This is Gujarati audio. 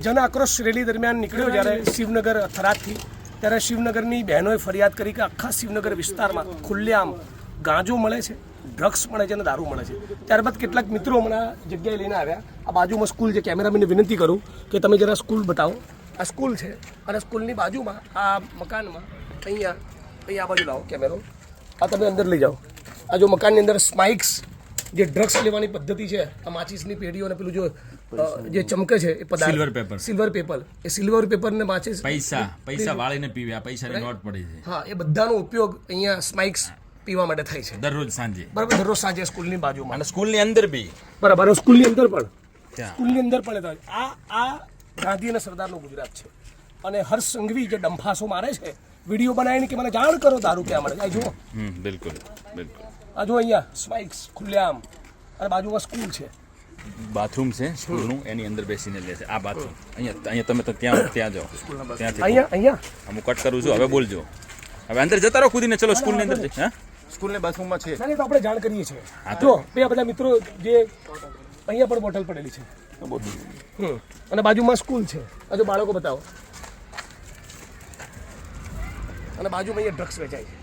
જન આક્રોશ રેલી દરમિયાન નીકળ્યો જ્યારે શિવનગર થરાદથી, ત્યારે શિવનગરની બહેનોએ ફરિયાદ કરી કે આખા શિવનગર વિસ્તારમાં ખુલ્લેઆમ ગાંજો મળે છે, ડ્રગ્સ મળે છે અને દારૂ મળે છે. ત્યારબાદ કેટલાક મિત્રો હમણાં જગ્યાએ લઈને આવ્યા. આ બાજુમાં સ્કૂલ છે. કેમેરામેનને વિનંતી કરું કે તમે જરા સ્કૂલ બતાવો. આ સ્કૂલ છે અને સ્કૂલની બાજુમાં આ મકાનમાં અહીંયા આ બાજુ લાવો કેમેરો. આ તમે અંદર લઈ જાઓ. આ જો મકાનની અંદર સ્માઇક્સ જે ડ્રગ્સ લેવાની પદ્ધતિ છે, આ માચીસની પેઢીઓ અને પેલું જે ચમકે છે એ પદાર્થ સિલ્વર પેપર એ સિલ્વર પેપરને માચીસ પૈસા વાળીને પીવ્યા, પૈસાની નોટ પડી છે. હા, એ બધાનો ઉપયોગ અહીંયા સ્માઇક્સ પીવા માટે થાય છે દરરોજ સાંજે. બરાબર, દરરોજ સાંજે સ્કૂલની બાજુમાં અને સ્કૂલની અંદર બી બરાબર, સ્કૂલની અંદર પણ આ ગાંધી અને સરદારનું ગુજરાત છે. અને હર્ષ સંઘવી જે ડંફાસો મારે છે, વિડીયો બનાવીને કે મને જાણ કરો દારૂ ક્યાં મળે. આ જુઓ, બિલકુલ. આ જો અહીંયા સ્પાઇક્સ ખુલ્લેઆમ અને બાજુમાં સ્કૂલ છે, બાથરૂમ છે સ્કૂલનું, એની અંદર બેસીને લે છે. આ બાથરૂમ અહીંયા તમે તો ત્યાં જાઓ, ત્યાંથી અહીંયા હું કટ કરું છું. હવે બોલજો. હવે અંદર જતા રહો કૂદીને. ચલો સ્કૂલની અંદર હા, સ્કૂલના બાથરૂમમાં છે. તો આપણે જાણ કરીએ છીએ. જો બે બધા મિત્રો જે અહીંયા પણ બોટલ પડેલી છે અને બાજુમાં સ્કૂલ છે. આ જો બાળકો બતાવો. અને બાજુમાં અહીંયા ડ્રગ્સ વેચાય છે.